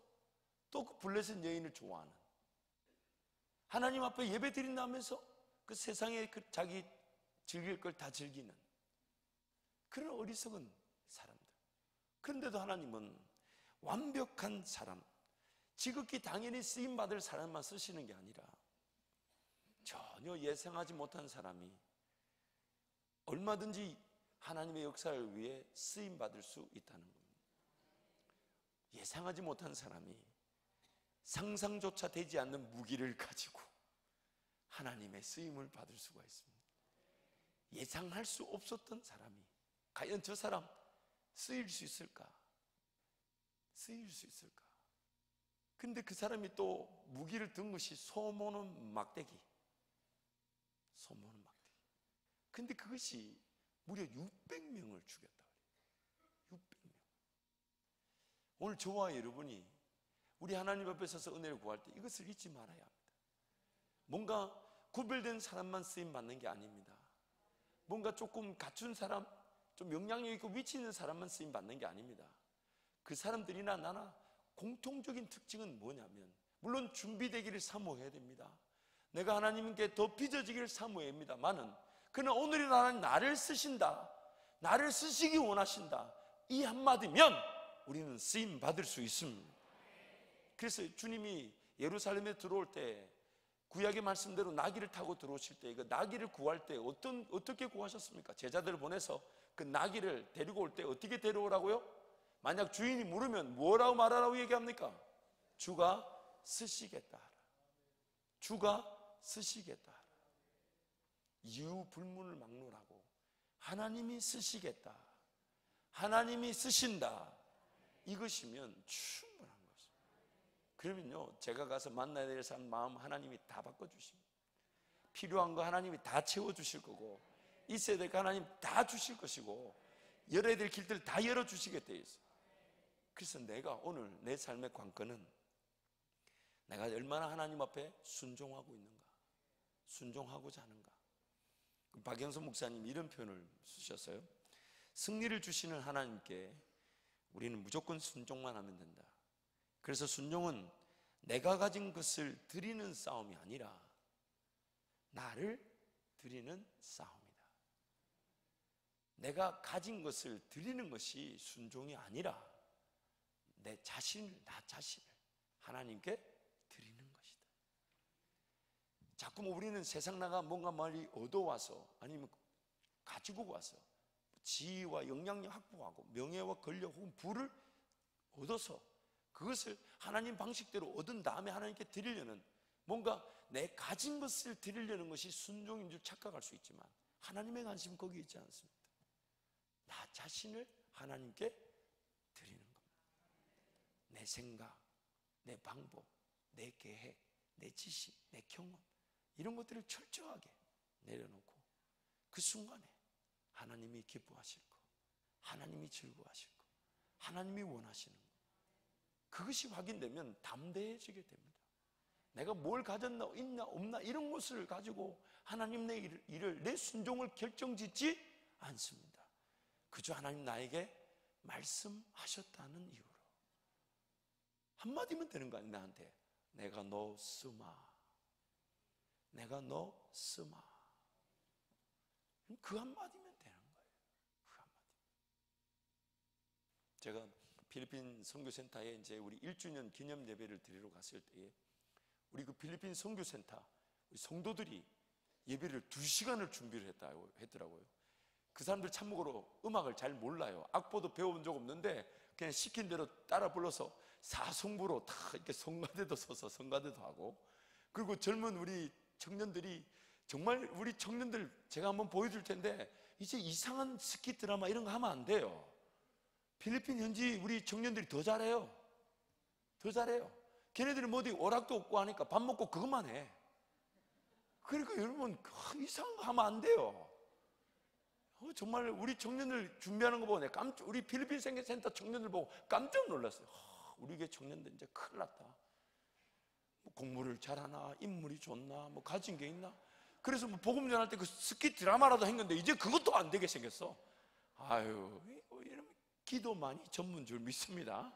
또 그 블레셋 여인을 좋아하는, 하나님 앞에 예배 드린다면서 그 세상에 그 자기 즐길 걸 다 즐기는 그런 어리석은 사람들. 그런데도 하나님은 완벽한 사람, 지극히 당연히 쓰임 받을 사람만 쓰시는 게 아니라 전혀 예상하지 못한 사람이 얼마든지 하나님의 역사를 위해 쓰임 받을 수 있다는 겁니다. 예상하지 못한 사람이 상상조차 되지 않는 무기를 가지고 하나님의 쓰임을 받을 수가 있습니다. 예상할 수 없었던 사람이 과연 저 사람 쓰일 수 있을까? 쓰일 수 있을까? 근데 그 사람이 또 무기를 든 것이 소모는 막대기. 소모는 막대기. 근데 그것이 무려 600명을 죽였다. 600명. 오늘 저와 여러분이 우리 하나님 앞에 서서 은혜를 구할 때 이것을 잊지 말아야 합니다. 뭔가 구별된 사람만 쓰임 받는 게 아닙니다. 뭔가 조금 갖춘 사람, 좀 영향력 있고 위치 있는 사람만 쓰임 받는 게 아닙니다. 그 사람들이나 나나 공통적인 특징은 뭐냐면, 물론 준비되기를 사모해야 됩니다. 내가 하나님께 더 빚어지기를 사모해야 합니다만은, 그러나 오늘의 하나님 나를 쓰신다, 나를 쓰시기 원하신다, 이 한마디면 우리는 쓰임 받을 수 있습니다. 그래서 주님이 예루살렘에 들어올 때 구약의 말씀대로 나귀를 타고 들어오실 때, 그 나귀를 구할 때 어떻게 구하셨습니까? 제자들을 보내서 그 나귀를 데리고 올 때 어떻게 데려오라고요? 만약 주인이 물으면 뭐라고 말하라고 얘기합니까? 주가 쓰시겠다. 주가 쓰시겠다. 이유 불문을 막론하고 하나님이 쓰시겠다, 하나님이 쓰신다, 이것이면 충분한 것입니다. 그러면요, 제가 가서 만나야 될 사람 마음 하나님이 다 바꿔주십니다. 필요한 거 하나님이 다 채워주실 거고, 있어야 될 거 하나님 다 주실 것이고, 열어야 될 길들 다 열어주시게 되어 있어요. 그래서 내가 오늘 내 삶의 관건은 내가 얼마나 하나님 앞에 순종하고 있는가, 순종하고자 하는가. 박영선 목사님 이런 표현을 쓰셨어요. 승리를 주시는 하나님께 우리는 무조건 순종만 하면 된다. 그래서 순종은 내가 가진 것을 드리는 싸움이 아니라 나를 드리는 싸움이다. 내가 가진 것을 드리는 것이 순종이 아니라 내 자신을, 나 자신을 하나님께 드리는 것이다. 자꾸 우리는 세상 나가 뭔가 많이 얻어와서, 아니면 가지고 와서 지위와 영향력 확보하고 명예와 권력 혹은 부를 얻어서 그것을 하나님 방식대로 얻은 다음에 하나님께 드리려는, 뭔가 내 가진 것을 드리려는 것이 순종인 줄 착각할 수 있지만 하나님의 관심은 거기 있지 않습니다. 나 자신을 하나님께 드리는 겁니다. 내 생각, 내 방법, 내 계획, 내 지식, 내 경험, 이런 것들을 철저하게 내려놓고 그 순간에 하나님이 기뻐하실 거, 하나님이 즐거워하실 거, 하나님이 원하시는 거, 그것이 확인되면 담대해지게 됩니다. 내가 뭘 가졌나, 있나, 없나, 이런 것을 가지고 하나님 내 일을, 내 순종을 결정짓지 않습니다. 그저 하나님 나에게 말씀하셨다는 이유로 한마디면 되는 거 아니에요. 나한테 내가 너 쓰마, 내가 너 쓰마, 그 한마디면 되는 거예요. 그 한마디. 제가 필리핀 선교센터에 이제 우리 1주년 기념 예배를 드리러 갔을 때에 우리 그 필리핀 선교센터 우리 성도들이 예배를 2시간을 준비를 했더라고요. 그 사람들 참고로 음악을 잘 몰라요. 악보도 배워본 적 없는데 그냥 시킨 대로 따라 불러서 사성부로 다 이렇게 성가대도 서서 성가대도 하고, 그리고 젊은 우리 청년들이, 정말 우리 청년들 제가 한번 보여줄 텐데 이제 이상한 스키 드라마 이런 거 하면 안 돼요. 필리핀 현지 우리 청년들이 더 잘해요. 더 잘해요. 걔네들이 뭐 어디 오락도 없고 하니까 밥 먹고 그것만 해. 그러니까 여러분 이상한 거 하면 안 돼요. 정말 우리 청년들 준비하는 거 보고 내가 우리 필리핀 생애센터 청년들 보고 깜짝 놀랐어요. 우리 교회 청년들 이제 큰일 났다. 뭐 공부를 잘하나, 인물이 좋나, 뭐 가진 게 있나. 그래서 뭐 복음 전할 때 그 스키 드라마라도 했는데 이제 그것도 안 되게 생겼어. 아유, 이러면 기도만이 전문 줄 믿습니다.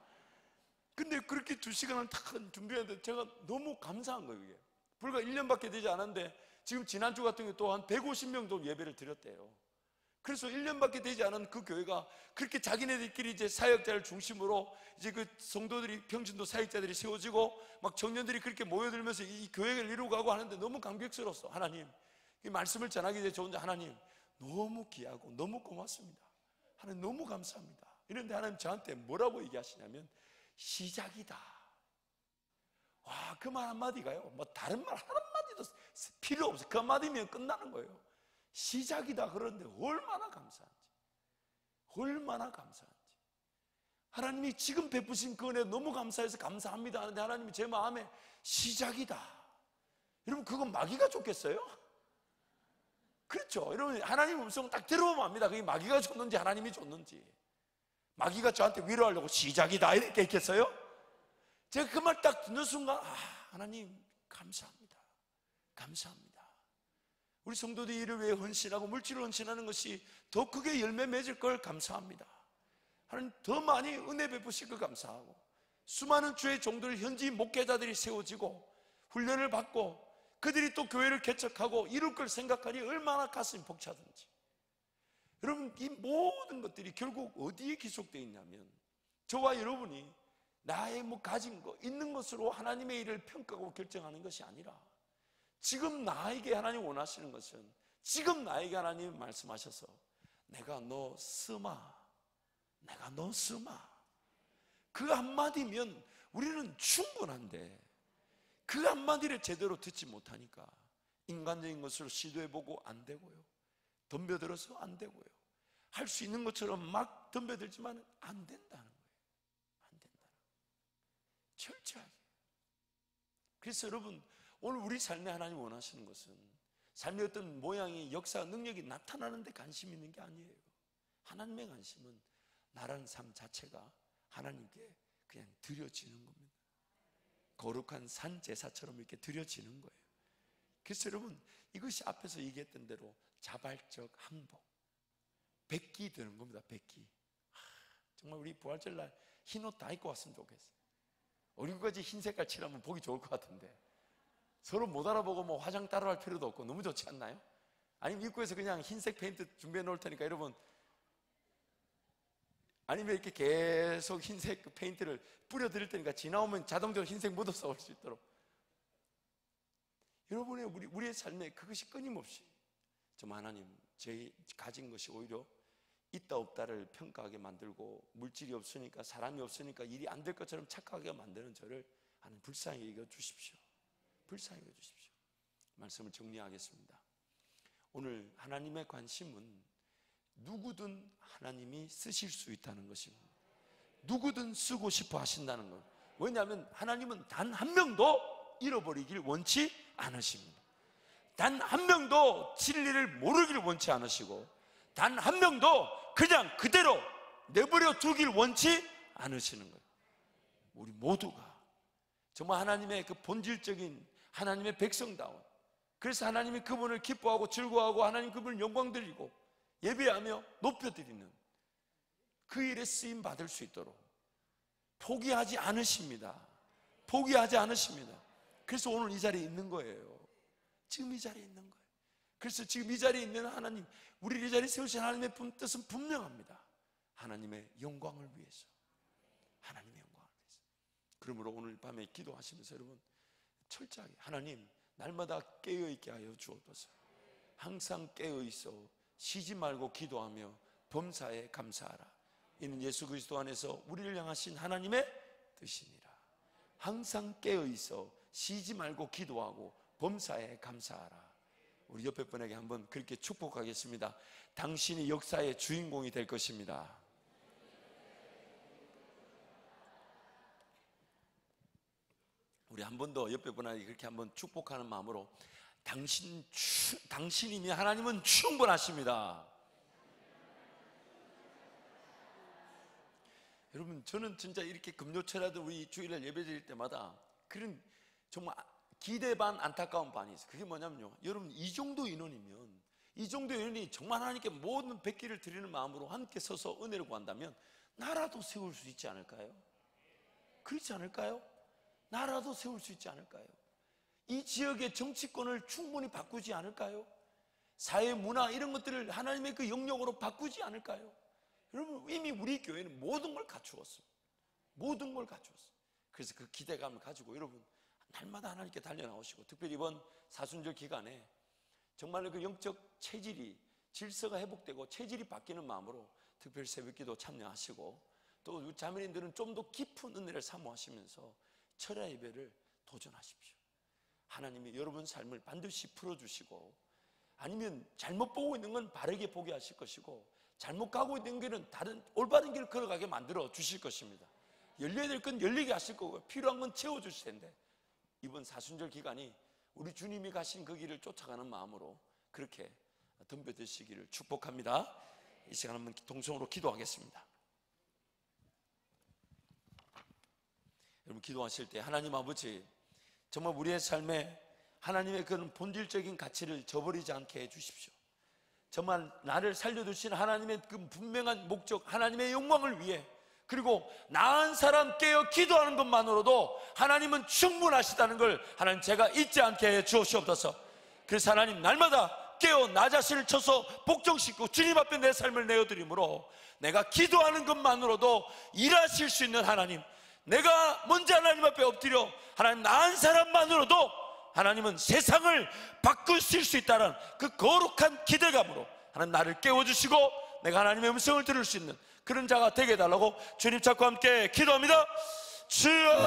근데 그렇게 2시간을 딱 준비했는데 제가 너무 감사한 거예요. 이게 불과 1년밖에 되지 않았는데 지금 지난주 같은 경우 또 한 150명 정도 예배를 드렸대요. 그래서 1년밖에 되지 않은 그 교회가 그렇게 자기네들끼리 이제 사역자를 중심으로 이제 그 성도들이, 평신도 사역자들이 세워지고 막 청년들이 그렇게 모여들면서 이 교회를 이루고 가고 하는데 너무 감격스러웠어. 하나님, 이 말씀을 전하기 위해 저 혼자 하나님 너무 귀하고 너무 고맙습니다. 하나님 너무 감사합니다. 이런데 하나님 저한테 뭐라고 얘기하시냐면 시작이다. 와, 그 말 한마디가요, 뭐 다른 말 한마디도 필요 없어. 그 한마디면 끝나는 거예요. 시작이다 그러는데 얼마나 감사한지, 얼마나 감사한지. 하나님이 지금 베푸신 그 은혜 너무 감사해서 감사합니다 하는데 하나님이 제 마음에 시작이다. 여러분, 그건 마귀가 줬겠어요? 그렇죠. 여러분, 하나님 음성 딱 들어보면 압니다. 그게 마귀가 줬는지 하나님이 줬는지. 마귀가 저한테 위로하려고 시작이다 이렇게 했겠어요? 제가 그 말 딱 듣는 순간, 하나님 감사합니다, 감사합니다. 우리 성도들이 이를 위해 헌신하고 물질을 헌신하는 것이 더 크게 열매 맺을 걸 감사합니다. 하나님 더 많이 은혜 베푸실 걸 감사하고, 수많은 주의 종들, 현지 목회자들이 세워지고 훈련을 받고 그들이 또 교회를 개척하고 이룰 걸 생각하니 얼마나 가슴이 벅차든지. 여러분, 이 모든 것들이 결국 어디에 기속되어 있냐면, 저와 여러분이 나의 가진 것, 있는 것으로 하나님의 일을 평가하고 결정하는 것이 아니라, 지금 나에게 하나님 원하시는 것은, 지금 나에게 하나님 말씀하셔서 내가 너 쓰마, 내가 너 쓰마, 그 한마디면 우리는 충분한데, 그 한마디를 제대로 듣지 못하니까 인간적인 것으로 시도해보고 안 되고요, 덤벼들어서 안 되고요, 할 수 있는 것처럼 막 덤벼들지만 안 된다는 거예요. 안 된다는 거예요. 철저하게. 그래서 여러분, 오늘 우리 삶에 하나님 원하시는 것은 삶의 어떤 모양이, 역사, 능력이 나타나는 데 관심 있는 게 아니에요. 하나님의 관심은 나라는 삶 자체가 하나님께 그냥 드려지는 겁니다. 거룩한 산 제사처럼 이렇게 드려지는 거예요. 그래서 여러분, 이것이 앞에서 얘기했던 대로 자발적 항복, 백기 되는 겁니다. 백기. 정말 우리 부활절날 흰 옷 다 입고 왔으면 좋겠어요. 얼굴까지 흰 색깔 칠하면 보기 좋을 것 같은데, 서로 못 알아보고 뭐 화장 따로 할 필요도 없고 너무 좋지 않나요? 아니면 입구에서 그냥 흰색 페인트 준비해 놓을 테니까 여러분, 아니면 이렇게 계속 흰색 페인트를 뿌려 드릴 테니까 지나오면 자동적으로 흰색 묻어서 올 수 있도록. 여러분의 우리의 삶에 그것이 끊임없이, 정말 하나님, 제 가진 것이 오히려 있다 없다를 평가하게 만들고, 물질이 없으니까, 사람이 없으니까 일이 안 될 것처럼 착각하게 만드는 저를 하나님 불쌍히 여겨 주십시오. 불쌍히 여겨 주십시오. 말씀을 정리하겠습니다. 오늘 하나님의 관심은 누구든 하나님이 쓰실 수 있다는 것입니다. 누구든 쓰고 싶어 하신다는 것. 왜냐하면 하나님은 단 한 명도 잃어버리길 원치 않으십니다. 단 한 명도 진리를 모르길 원치 않으시고, 단 한 명도 그냥 그대로 내버려 두길 원치 않으시는 거예요. 우리 모두가 정말 하나님의 그 본질적인 하나님의 백성다운, 그래서 하나님이 그분을 기뻐하고 즐거워하고 하나님 그분을 영광 드리고 예배하며 높여드리는 그 일에 쓰임 받을 수 있도록 포기하지 않으십니다. 포기하지 않으십니다. 그래서 오늘 이 자리에 있는 거예요. 지금 이 자리에 있는 거예요. 그래서 지금 이 자리에 있는 하나님, 우리를 이 자리에 세우신 하나님의 뜻은 분명합니다. 하나님의 영광을 위해서, 하나님의 영광을 위해서. 그러므로 오늘 밤에 기도하시면서 여러분, 철저하게 하나님, 날마다 깨어있게 하여 주옵소서. 항상 깨어있어 쉬지 말고 기도하며 범사에 감사하라. 이는 예수 그리스도 안에서 우리를 향하신 하나님의 뜻이니라. 항상 깨어있어 쉬지 말고 기도하고 범사에 감사하라. 우리 옆에 분에게 한번 그렇게 축복하겠습니다. 당신이 역사의 주인공이 될 것입니다. 우리 한 번 더 옆에 분에게 그렇게 한번 축복하는 마음으로, 당신이면 하나님은 충분하십니다. 여러분, 저는 진짜 이렇게 금요철에도 우리 주일날 예배 드릴 때마다 그런 정말 기대 반 안타까운 반이 있어요. 그게 뭐냐면요, 여러분, 이 정도 인원이면, 이 정도 인원이 정말 하나님께 모든 백기를 드리는 마음으로 함께 서서 은혜를 구한다면 나라도 세울 수 있지 않을까요? 그렇지 않을까요? 나라도 세울 수 있지 않을까요? 이 지역의 정치권을 충분히 바꾸지 않을까요? 사회 문화 이런 것들을 하나님의 그 영역으로 바꾸지 않을까요? 여러분, 이미 우리 교회는 모든 걸 갖추었습니다. 모든 걸 갖추었어요. 그래서 그 기대감을 가지고 여러분 날마다 하나님께 달려나오시고, 특별히 이번 사순절 기간에 정말로 그 영적 체질이, 질서가 회복되고 체질이 바뀌는 마음으로 특별히 새벽기도 참여하시고, 또 우리 자매님들은 좀 더 깊은 은혜를 사모하시면서 철야 예배를 도전하십시오. 하나님이 여러분 삶을 반드시 풀어주시고 아니면 잘못 보고 있는 건 바르게 보게 하실 것이고, 잘못 가고 있는 길은 다른 올바른 길을 걸어가게 만들어 주실 것입니다. 열려야 될 건 열리게 하실 거고, 필요한 건 채워주실 텐데, 이번 사순절 기간이 우리 주님이 가신 그 길을 쫓아가는 마음으로 그렇게 덤벼드시기를 축복합니다. 이 시간 한번 동성으로 기도하겠습니다. 여러분, 기도하실 때 하나님 아버지, 정말 우리의 삶에 하나님의 그런 본질적인 가치를 저버리지 않게 해주십시오. 정말 나를 살려두신 하나님의 그 분명한 목적, 하나님의 영광을 위해, 그리고 나은 사람 깨어 기도하는 것만으로도 하나님은 충분하시다는 걸 하나님 제가 잊지 않게 해 주옵소서. 그래서 하나님, 날마다 깨어 나 자신을 쳐서 복종시키고 주님 앞에 내 삶을 내어드림으로 내가 기도하는 것만으로도 일하실 수 있는 하나님, 내가 먼저 하나님 앞에 엎드려 하나님 나은 사람만으로도 하나님은 세상을 바꾸실 수 있다는 그 거룩한 기대감으로 하나님 나를 깨워주시고 내가 하나님의 음성을 들을 수 있는 그런 자가 되게 해달라고 주님 찾고 함께 기도합니다. 주여